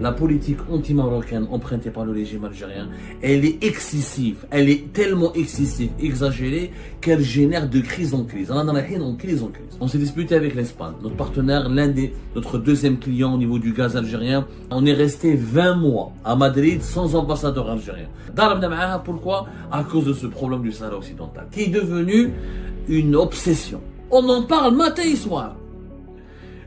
la politique anti-marocaine empruntée par le régime algérien, elle est excessive, elle est tellement excessive, exagérée, qu'elle génère de crise en crise. On s'est disputé avec l'Espagne, notre partenaire, notre deuxième client au niveau du gaz algérien. On est resté 20 mois à Madrid sans ambassadeur algérien. Pourquoi? À cause de ce problème du Sahara occidental, qui est devenu une obsession. On en parle matin et soir.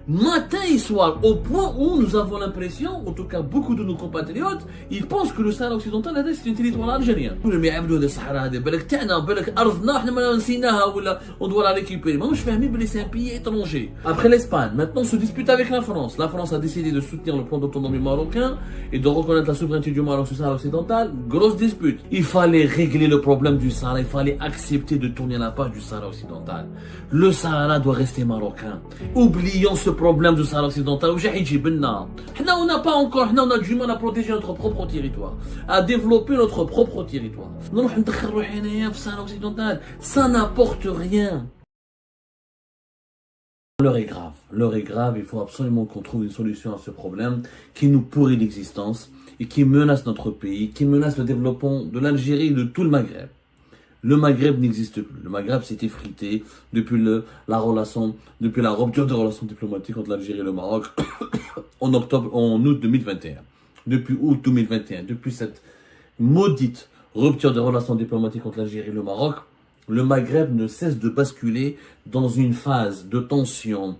Matin et soir, au point où nous avons l'impression, en tout cas beaucoup de nos compatriotes, ils pensent que le Sahara occidental c'est un territoire algérien. On doit la récupérer. Moi je fais c'est un pays étranger. Après l'Espagne, maintenant on se dispute avec la France. La France a décidé de soutenir le plan d'autonomie marocain et de reconnaître la souveraineté du Maroc sur le Sahara occidental. Grosse dispute. Il fallait régler le problème du Sahara, il fallait accepter de tourner la page du Sahara occidental. Le Sahara doit rester marocain. Oublions ce problème du Sahara occidental. On n'a pas encore, on a du mal à protéger notre propre territoire, à développer notre propre territoire. Ça n'apporte rien. L'heure est grave, il faut absolument qu'on trouve une solution à ce problème qui nous pourrit l'existence et qui menace notre pays, qui menace le développement de l'Algérie et de tout le Maghreb. Le Maghreb n'existe plus. Le Maghreb s'est effrité depuis la rupture de relations diplomatiques entre l'Algérie et le Maroc en août 2021. Depuis août 2021, depuis cette maudite rupture de relations diplomatiques entre l'Algérie et le Maroc, le Maghreb ne cesse de basculer dans une phase de tension,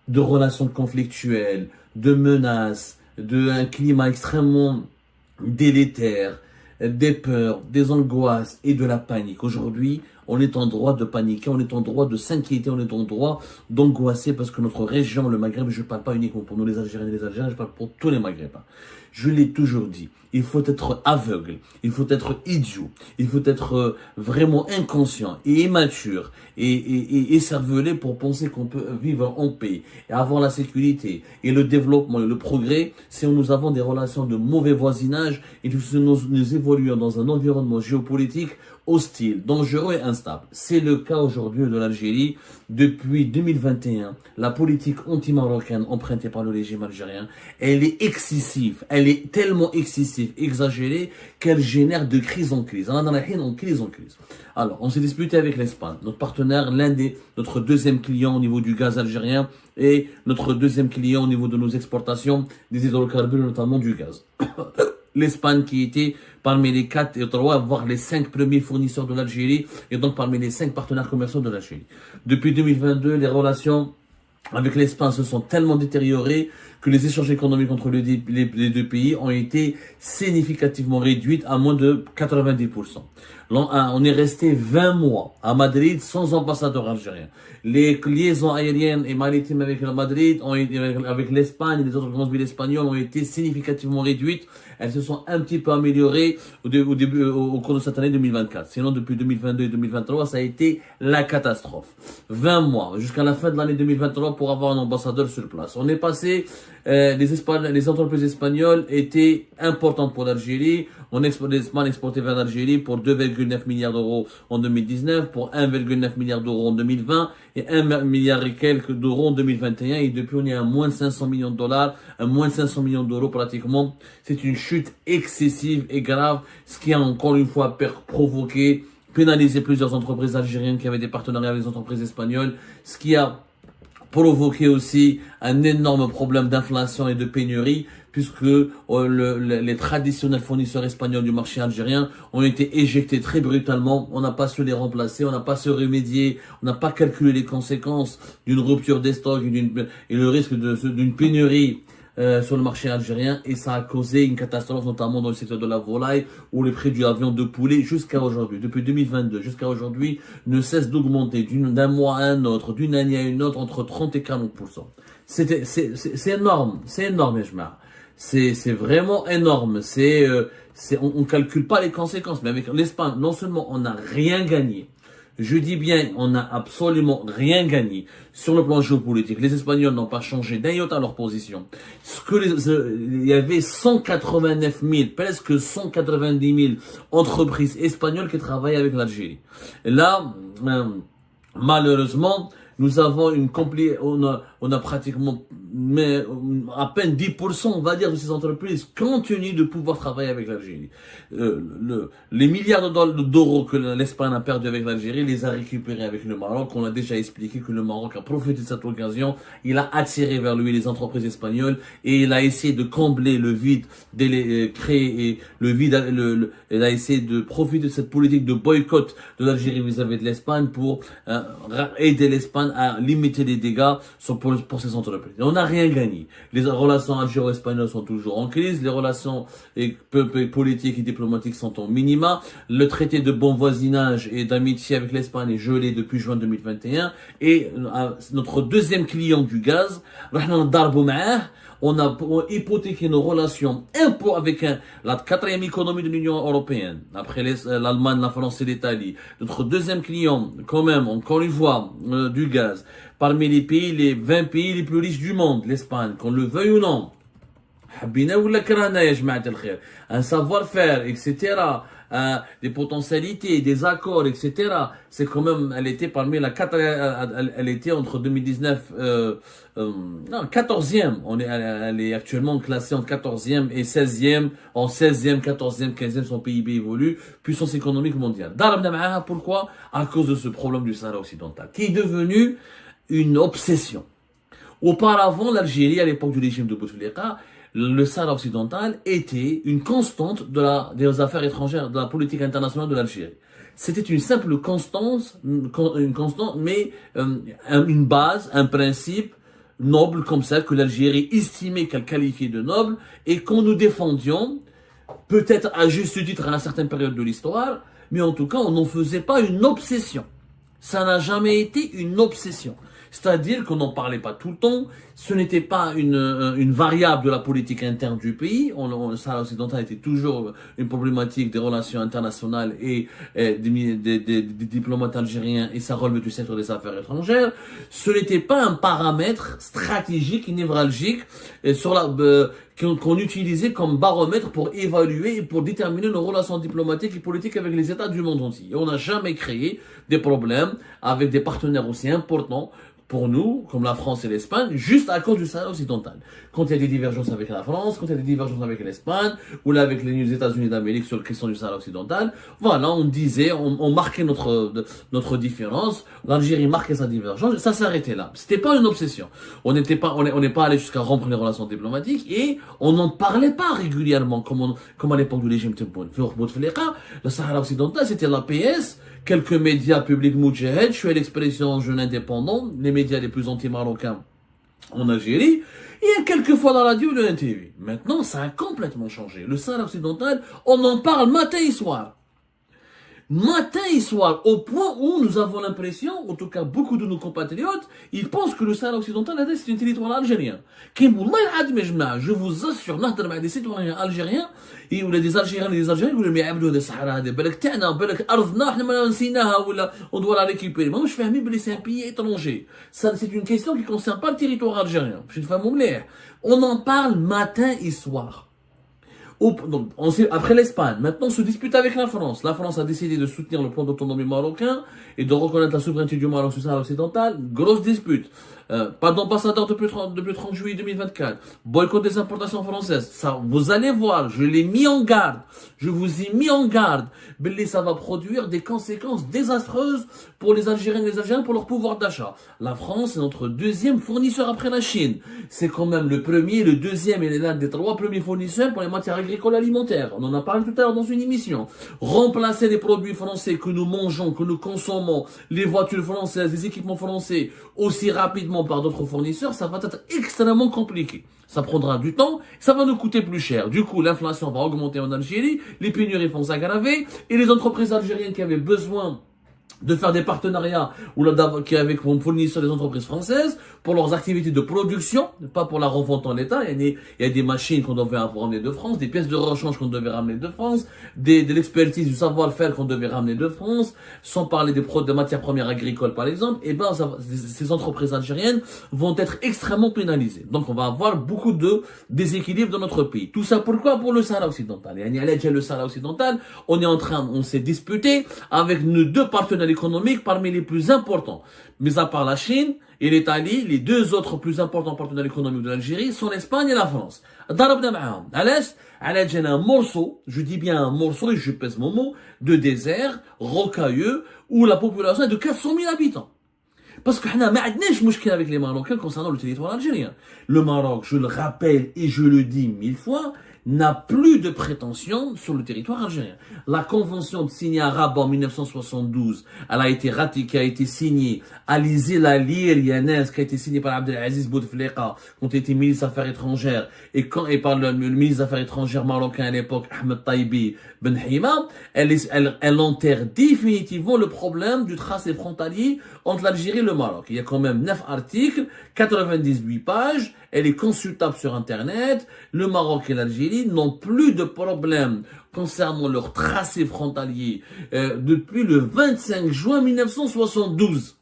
de relations conflictuelles, de menaces, d'un climat extrêmement délétère, des peurs, des angoisses et de la panique. Aujourd'hui, on est en droit de paniquer, on est en droit de s'inquiéter, on est en droit d'angoisser parce que notre région, le Maghreb, je ne parle pas uniquement pour nous les Algériens et les Algériens, je parle pour tous les Maghrébins. Je l'ai toujours dit, il faut être aveugle, il faut être idiot, il faut être vraiment inconscient et immature et écervelé pour penser qu'on peut vivre en paix et avoir la sécurité et le développement et le progrès si nous avons des relations de mauvais voisinage et que nous évoluons dans un environnement géopolitique hostile, dangereux et instable. C'est le cas aujourd'hui de l'Algérie. Depuis 2021, la politique anti-marocaine empruntée par le régime algérien, elle est excessive, elle est tellement excessive, exagérée, qu'elle génère de crise en crise. Alors, on s'est disputé avec l'Espagne, notre partenaire, notre deuxième client au niveau du gaz algérien et notre deuxième client au niveau de nos exportations des hydrocarbures, notamment du gaz. L'Espagne qui était parmi les 4 et 3, voire les 5 premiers fournisseurs de l'Algérie et donc parmi les 5 partenaires commerciaux de l'Algérie. Depuis 2022, les relations avec l'Espagne se sont tellement détériorées que les échanges économiques entre les deux pays ont été significativement réduits à moins de 90%. On est resté 20 mois à Madrid sans ambassadeur algérien. Les liaisons aériennes et maritimes avec Madrid, avec l'Espagne et les autres grandes villes espagnoles ont été significativement réduites. Elles se sont un petit peu améliorées au cours de cette année 2024. Sinon, depuis 2022 et 2023, ça a été la catastrophe. 20 mois, jusqu'à la fin de l'année 2023 pour avoir un ambassadeur sur place. On est passé, les entreprises espagnoles étaient importantes pour l'Algérie. L'Espagne exportait vers l'Algérie pour 2,9 milliards d'euros en 2019, pour 1,9 milliard d'euros en 2020 et 1 milliard et quelques d'euros en 2021. Et depuis, on est à moins de 500 millions de dollars, à moins de 500 millions d'euros pratiquement. C'est une chute excessive et grave, ce qui a encore une fois pénalisé plusieurs entreprises algériennes qui avaient des partenariats avec les entreprises espagnoles, ce qui a provoqué aussi un énorme problème d'inflation et de pénurie, puisque les traditionnels fournisseurs espagnols du marché algérien ont été éjectés très brutalement. On n'a pas su les remplacer, on n'a pas su remédier, on n'a pas calculé les conséquences d'une rupture des stocks et le risque d'une pénurie sur le marché algérien, et ça a causé une catastrophe notamment dans le secteur de la volaille où les prix de la viande de poulet jusqu'à aujourd'hui, depuis 2022 jusqu'à aujourd'hui, ne cessent d'augmenter d'un mois à un autre, d'une année à une autre, entre 30 et 40%. C'est énorme, c'est vraiment énorme. On calcule pas les conséquences, mais avec l'Espagne, non seulement on n'a rien gagné, je dis bien, on n'a absolument rien gagné sur le plan géopolitique. Les Espagnols n'ont pas changé d'un iota leur position. Il y avait 189 000, presque 190 000 entreprises espagnoles qui travaillaient avec l'Algérie. Là, malheureusement, Nous avons on a pratiquement, mais à peine 10%, on va dire, de ces entreprises continuent de pouvoir travailler avec l'Algérie. Les milliards d'euros que l'Espagne a perdu avec l'Algérie, les a récupérés avec le Maroc. On a déjà expliqué que le Maroc a profité de cette occasion. Il a attiré vers lui les entreprises espagnoles et il a essayé de combler le vide, créer le vide, il a essayé de profiter de cette politique de boycott de l'Algérie vis-à-vis de l'Espagne pour aider l'Espagne à limiter les dégâts pour ces entreprises. Et on n'a rien gagné. Les relations algéro-espagnoles sont toujours en crise, les relations politiques et diplomatiques sont au minima. Le traité de bon voisinage et d'amitié avec l'Espagne est gelé depuis juin 2021 et notre deuxième client du gaz, on a hypothéqué nos relations avec la quatrième économie de l'Union européenne, après l'Allemagne, la France et l'Italie. Notre deuxième client, quand même, encore une fois, du gaz, parmi les 20 pays les plus riches du monde, l'Espagne, qu'on le veuille ou non. Un savoir-faire, etc., des potentialités, des accords, etc. C'est quand même, elle était parmi elle était entre 2019, non, 14e. Elle est actuellement classée en 14e et 16e, en 16e, 14e, 15e, son PIB évolue, puissance économique mondiale. Pourquoi? À cause de ce problème du Sahara occidental, qui est devenu une obsession. Auparavant, l'Algérie, à l'époque du régime de Bouteflika, le Sahara occidental était une constante des affaires étrangères, de la politique internationale de l'Algérie. C'était une simple constante, mais une base, un principe noble comme ça, que l'Algérie estimait qu'elle qualifiait de noble, et qu'on nous défendions, peut-être à juste titre à une certaine période de l'histoire, mais en tout cas, on n'en faisait pas une obsession. Ça n'a jamais été une obsession. C'est-à-dire qu'on n'en parlait pas tout le temps, ce n'était pas une variable de la politique interne du pays. Le Sahara occidental était toujours une problématique des relations internationales et des diplomates algériens, et ça relevait du secteur des affaires étrangères. Ce n'était pas un paramètre stratégique et névralgique qu'on utilisait comme baromètre pour évaluer et pour déterminer nos relations diplomatiques et politiques avec les États du monde entier. Et on n'a jamais créé des problèmes avec des partenaires aussi importants pour nous, comme la France et l'Espagne, juste à cause du Sahara occidental. Quand il y a des divergences avec la France, quand il y a des divergences avec l'Espagne, ou là avec les États-Unis d'Amérique sur la question du Sahara occidental, voilà, on disait, on marquait notre différence, l'Algérie marquait sa divergence, et ça s'arrêtait là. C'était pas une obsession. On n'est pas allé jusqu'à rompre les relations diplomatiques, et on n'en parlait pas régulièrement, comme à l'époque du régime Bouteflika. Le Sahara occidental, c'était l'APS, quelques médias publics moudjahed, je suis l'expression jeune indépendant, les médias les plus anti-marocains en Algérie, et quelquefois la radio et le NTV. Maintenant, ça a complètement changé. Le Sahara occidental, on en parle matin et soir. Matin et soir, au point où nous avons l'impression, en tout cas beaucoup de nos compatriotes, ils pensent que le Sahara occidental c'est un territoire algérien. Je vous assure, des citoyens algériens, ou des Algériens et des Algériens, ils disent que le Sahara, on doit la récupérer. Moi, je fais que c'est un pays étranger. C'est une question qui ne concerne pas le territoire algérien. On en parle matin et soir. Donc, après l'Espagne, maintenant on se dispute avec la France. La France a décidé de soutenir le plan d'autonomie marocain et de reconnaître la souveraineté du Maroc sur le Sahara occidental. Grosse dispute. Pas d'ambassadeur depuis 30 juillet 2024. Boycott des importations françaises. Ça, vous allez voir, je l'ai mis en garde. Je vous ai mis en garde. Mais ça va produire des conséquences désastreuses pour les Algériens et les Algériens, pour leur pouvoir d'achat. La France est notre deuxième fournisseur après la Chine. C'est quand même le premier, le deuxième et l'un des 3 premiers fournisseurs pour les matières agricoles alimentaires. On en a parlé tout à l'heure dans une émission. Remplacer les produits français que nous mangeons, que nous consommons, les voitures françaises, les équipements français, aussi rapidement par d'autres fournisseurs, ça va être extrêmement compliqué. Ça prendra du temps, ça va nous coûter plus cher. Du coup, l'inflation va augmenter en Algérie, les pénuries vont s'aggraver, et les entreprises algériennes qui avaient besoin de faire des partenariats avec fournisseurs des entreprises françaises pour leurs activités de production, pas pour la revente en état. Il y a des machines qu'on devait ramener de France, des pièces de rechange qu'on devait ramener de France, de l'expertise, du savoir-faire qu'on devait ramener de France, sans parler des matières premières agricoles par exemple. Et ben, ces entreprises algériennes vont être extrêmement pénalisées. Donc on va avoir beaucoup de déséquilibre dans notre pays. Tout ça pourquoi? Pour le Sahara occidental. Et le Sahara occidental, on s'est disputé avec nos 2 partenaires partenaires économiques parmi les plus importants. Mis à part la Chine et l'Italie, les deux autres plus importants partenaires économiques de l'Algérie sont l'Espagne et la France. ضربنا معاهم. علاش جانا un morceau, je dis bien un morceau et je pèse mon mot, de désert rocailleux où la population est de 400 000 habitants. Parce que nous n'avons pas avec les Marocains concernant le territoire algérien. Le Maroc, je le rappelle et je le dis 1000 fois, n'a plus de prétention sur le territoire algérien. La convention signée à Rabat en 1972, elle a été ratifiée, qui a été signée à l'île Yanès, qui a été signée par Abdelaziz Bouteflika, qui ont été ministre des Affaires étrangères, et par le ministre des Affaires étrangères marocain à l'époque, Ahmed Taibi Ben Hima, elle enterre définitivement le problème du tracé frontalier entre l'Algérie et le Maroc. Il y a quand même 9 articles, 98 pages, elle est consultable sur Internet. Le Maroc et l'Algérie n'ont plus de problème concernant leur tracé frontalier depuis le 25 juin 1972.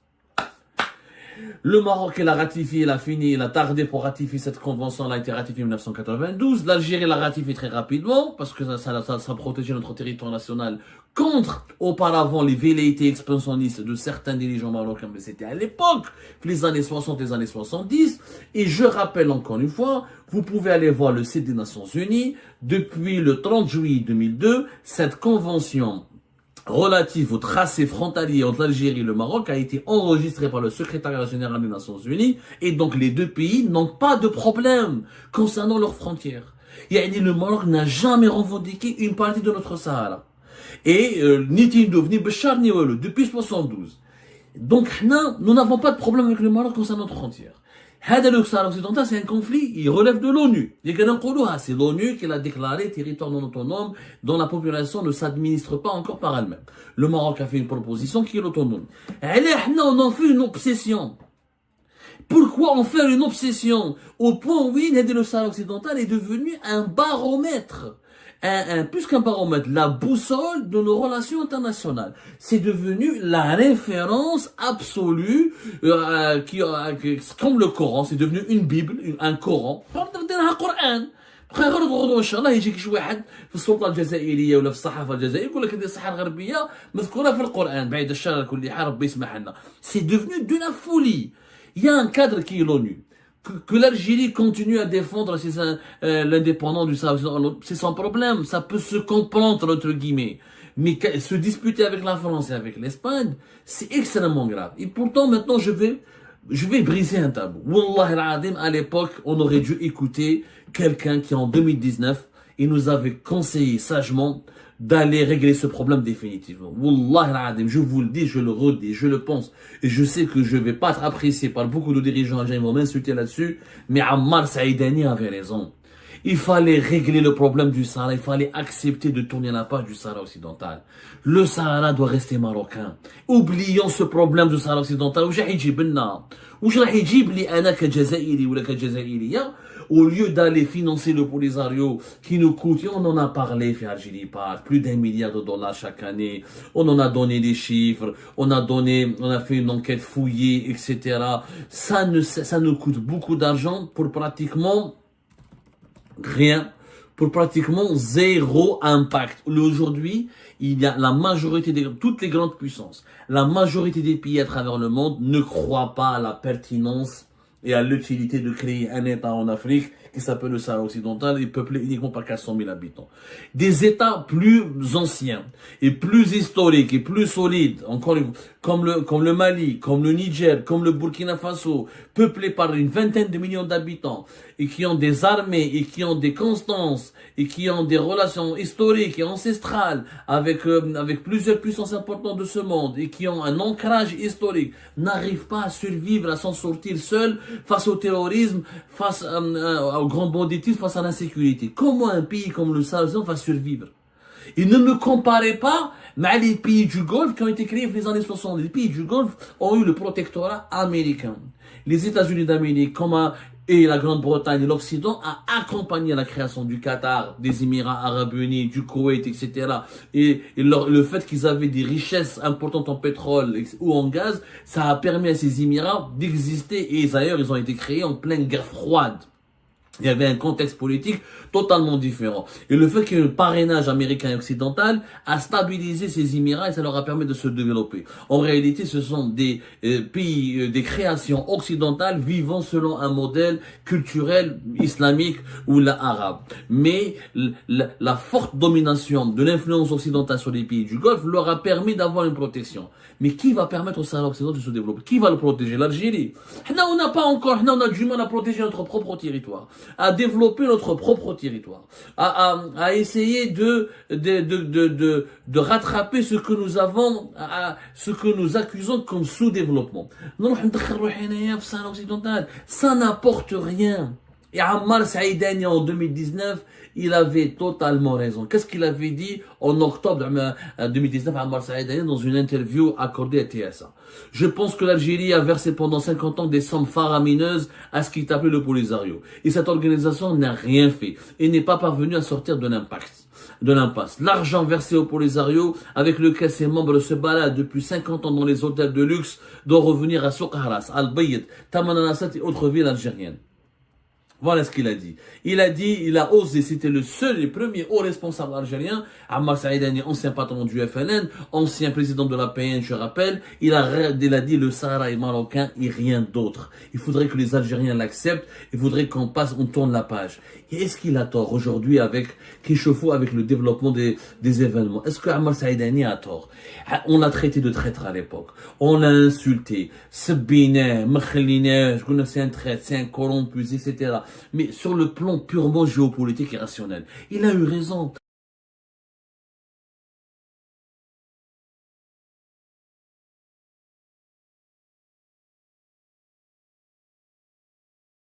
Le Maroc, il a ratifié, il a fini, il a tardé pour ratifier cette convention, elle a été ratifiée en 1992. L'Algérie l'a ratifiée très rapidement, parce que ça protégeait notre territoire national contre, auparavant, les velléités expansionnistes de certains dirigeants marocains, mais c'était à l'époque, les années 60, les années 70. Et je rappelle encore une fois, vous pouvez aller voir le site des Nations Unies, depuis le 30 juillet 2002, cette convention relative au tracé frontalier entre l'Algérie et le Maroc a été enregistré par le secrétariat général des Nations Unies et donc les deux pays n'ont pas de problème concernant leurs frontières. Le Maroc n'a jamais revendiqué une partie de notre Sahara. Et ni Tindouf, ni Béchar, ni Ouelou, depuis 72. Donc nous n'avons pas de problème avec le Maroc concernant notre frontière. Le Sahara occidental, c'est un conflit, il relève de l'ONU. C'est l'ONU qui l'a déclaré territoire non autonome dont la population ne s'administre pas encore par elle-même. Le Maroc a fait une proposition qui est l'autonomie. On en fait une obsession. Pourquoi en faire une obsession au point où le Sahara occidental est devenu un baromètre? Plus qu'un baromètre, la boussole de nos relations internationales. C'est devenu la référence absolue, comme le Coran, c'est devenu une Bible, un Coran. غير ان شاء الله يجيك شي واحد في السلطه الجزائريه ولا في الصحافه الجزائريه يقول لك هذه الصحه الغربيه مذكوره في القران بعيد الشر كل حال ربي يسمح لنا. C'est devenu de la folie. Il y a un cadre qui est l'ONU. Que l'Algérie continue à défendre l'indépendance du Sahara, c'est son problème, ça peut se comprendre entre guillemets. Mais se disputer avec la France et avec l'Espagne, c'est extrêmement grave. Et pourtant maintenant je vais briser un tabou. Wallah al-Adim, à l'époque, on aurait dû écouter quelqu'un qui en 2019, il nous avait conseillé sagement d'aller régler ce problème définitivement. Wallah al-Adim, je vous le dis, je le redis, je le pense. Et je sais que je vais pas être apprécié par beaucoup de dirigeants algériens, ils vont m'insulter là-dessus, mais Ammar Saïdani avait raison. Il fallait régler le problème du Sahara, il fallait accepter de tourner la page du Sahara occidental. Le Sahara doit rester marocain. Oublions ce problème du Sahara occidental. Au lieu d'aller financer le Polisario qui nous coûte, et on en a parlé, fait Algérie Park, plus d'1 milliard de dollars chaque année, on en a donné des chiffres, on a fait une enquête fouillée, etc. Ça nous coûte beaucoup d'argent pour pratiquement rien, pour pratiquement zéro impact. Aujourd'hui, il y a la majorité toutes les grandes puissances, la majorité des pays à travers le monde ne croient pas à la pertinence et à l'utilité de créer un État en Afrique qui s'appelle le Sahara occidental et peuplé uniquement par 400 000 habitants. Des États plus anciens et plus historiques et plus solides, encore comme le Mali, comme le Niger, comme le Burkina Faso, peuplés par une vingtaine de millions d'habitants et qui ont des armées et qui ont des constances et qui ont des relations historiques et ancestrales avec plusieurs puissances importantes de ce monde et qui ont un ancrage historique, n'arrivent pas à survivre, à s'en sortir seuls face au terrorisme, face au grand banditisme, face à l'insécurité. Comment un pays comme le Sahara va survivre? Et ne me comparez pas avec les pays du Golfe qui ont été créés dans les années 60. Les pays du Golfe ont eu le protectorat américain. Les États-Unis d'Amérique, et la Grande-Bretagne et l'Occident a accompagné la création du Qatar, des Émirats Arabes Unis, du Koweït, etc. Et le fait qu'ils avaient des richesses importantes en pétrole ou en gaz, ça a permis à ces Émirats d'exister. Et d'ailleurs, ils ont été créés en pleine guerre froide. Il y avait un contexte politique totalement différent. Et le fait qu'il y ait un parrainage américain et occidental a stabilisé ces Émirats et ça leur a permis de se développer. En réalité, ce sont des pays, des créations occidentales vivant selon un modèle culturel islamique ou arabe. Mais la forte domination de l'influence occidentale sur les pays du Golfe leur a permis d'avoir une protection. Mais qui va permettre au Sahara occidental de se développer? Qui va le protéger? L'Algérie. On n'a pas encore, on a du mal à protéger notre propre territoire, à développer notre propre territoire, à essayer de rattraper ce que nous avons, ce que nous accusons comme sous-développement. Non, ça n'apporte rien. Et Ammar Saïdani en 2019, il avait totalement raison. Qu'est-ce qu'il avait dit en octobre 2019 Ammar Saïdani dans une interview accordée à TSA? Je pense que l'Algérie a versé pendant 50 ans des sommes faramineuses à ce qu'il appelait le Polisario. Et cette organisation n'a rien fait et n'est pas parvenue à sortir de l'impasse. L'argent versé au Polisario, avec lequel ses membres se baladent depuis 50 ans dans les hôtels de luxe, doit revenir à Souk Haras, Al-Bayt, Tamanrasset et autres villes algériennes. Voilà ce qu'il a dit. Il a osé, c'était le seul et premier haut responsable algérien, Ammar Saïdani, ancien patron du FLN, ancien président de la PN, je rappelle, il a dit le Sahara est marocain et rien d'autre. Il faudrait que les Algériens l'acceptent, il faudrait on tourne la page. Et est-ce qu'il a tort aujourd'hui qu'il chauffe avec le développement des événements? Est-ce que Ammar Saïdani a tort? On l'a traité de traître à l'époque. On l'a insulté. Sabine, Mkheline, je connais c'est un traître, c'est un corrompu, etc. Mais sur le plan purement géopolitique et rationnel, il a eu raison.